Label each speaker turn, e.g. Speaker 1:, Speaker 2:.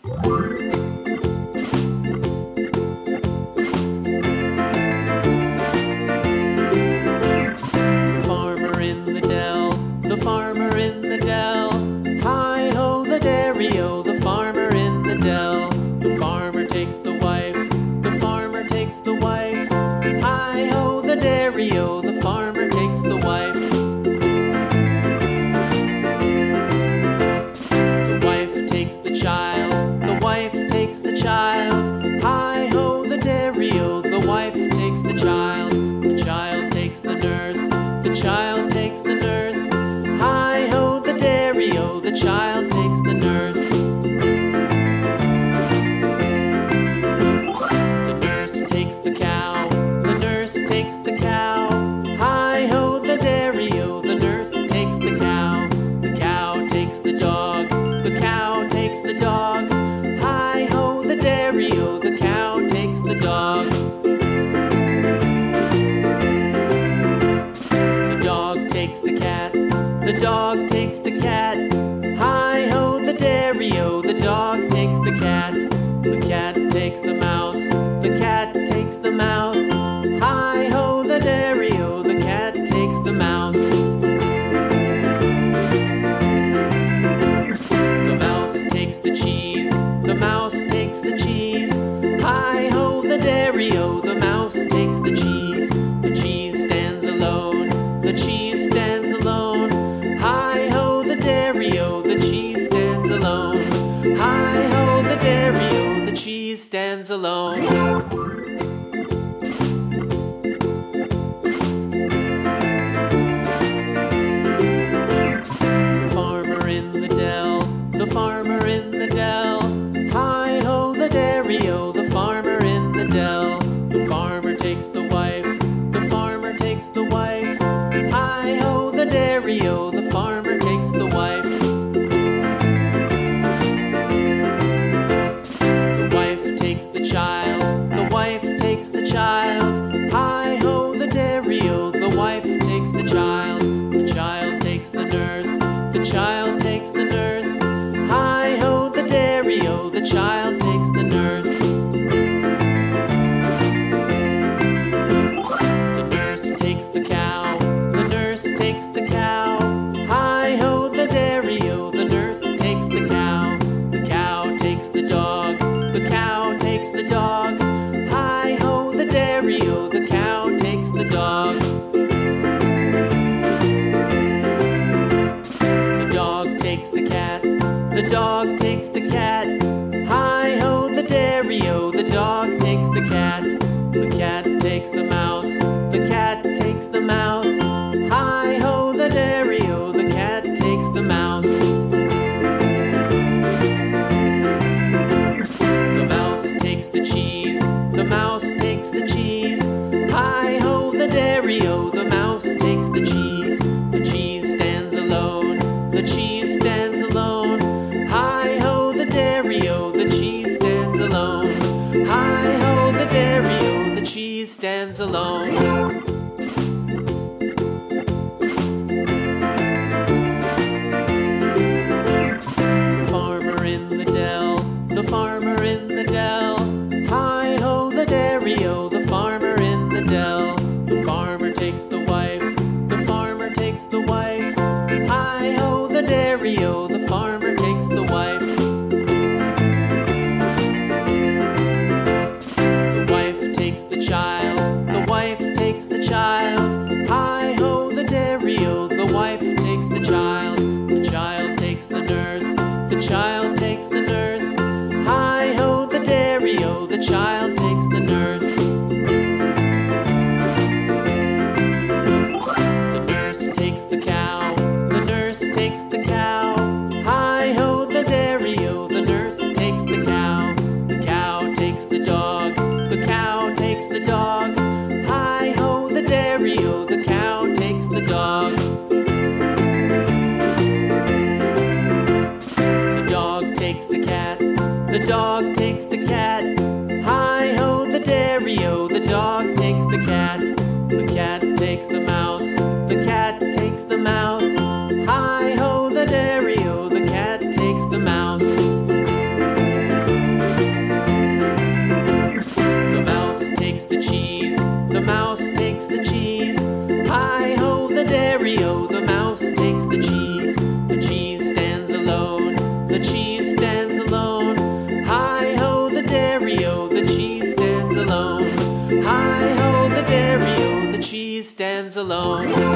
Speaker 1: Farmer in the dell, the farmer in the dell. Hi-ho, the dairy-o, the farmer in the dell. The farmer takes the wife, the farmer takes the wife. Hi-ho, the dairy-o, the farmer takes the wife. The wife takes the child, the wife takes the child. Hi-ho, the dairy-o, the wife takes the child. The child takes the nurse, the child takes the nurse. Hi-ho, the dairy-o, the child takes the nurse. The nurse takes the cow, the nurse takes the cow. Hi-ho, the dairy-o, the nurse takes the cow. The cow takes the dog, the cow takes the dog. Hi-ho, the dairy-o, the cow takes the dog. The dog takes the cat, the dog takes the cat. Hi-ho, the dairy-o, the dog takes the cat. The cat takes the mouse, the cat takes the mouse. Hi-ho, the dairy-o, the cat takes the mouse. The mouse takes the cheese, the mouse takes the cheese. Hi-ho, the dairy-o, the mouse takes the cheese. The cheese stands alone, the cheese stands alone. Hi-ho, the dairy-o, the cheese stands alone. Hi-ho, the dairy-o, the cheese stands alone. The farmer in the dell, the farmer in the dell. Hi-ho, the dairy-o, the farmer in the dell. The farmer takes the wife, the farmer takes the wife. Hi-ho, the dairy-o, the farmer takes the wife. The wife takes the child, the wife takes the child. Hi-ho, the dairy-o, the wife takes the child. The child takes the nurse, the child takes the nurse. Hi-ho, the dairy-o, the child takes the nurse. The nurse takes the cow, the nurse takes the cow. Hi-ho, the dairy-o, the nurse takes the cow. The cow takes the dog, the cow takes the dog. Hi-ho, the dairy-o, the cow takes the dog. The dog takes the cat, the dog takes the cat. Hi-ho, the dairy-o, the dog takes the cat. The cat takes the mouse, the cat takes the mouse. Hi-ho, the dairy-o, the cat takes the mouse. The mouse takes the cheese, the mouse takes the cheese. Hi-ho, the dairy-o, the mouse takes the cheese. The cheese stands alone, the cheese stands alone. Hi-ho, the dairy-o, the cheese stands alone. Hi-ho, the dairy-o, the cheese stands alone. The farmer in the dell, the farmer in the dell. Hi-ho, the dairy-o, the farmer in the dell. The farmer takes the wife, the farmer takes the wife. Hi-ho, the dairy-o, the farmer takes the wife. The wife takes the child, the wife takes the child. Hi-ho, the dairy-o, the wife takes the child. The child takes the nurse, the child takes the nurse. Hi-ho, the dairy-o, the child takes the nurse. The nurse takes the cow, the nurse takes the cow. Hi-ho, the dairy-o, the nurse takes the cow. The cow takes the dog, the cow takes the dog. Hi-ho, the dairy-o, the cow takes the dog. The dog takes the cat, the dog takes the cat. Hi-ho, the dairy-o, the dog takes the cat. The cat takes the mouse, the cat takes the mouse. Hi-ho, the dairy-o, the cat takes the mouse. home.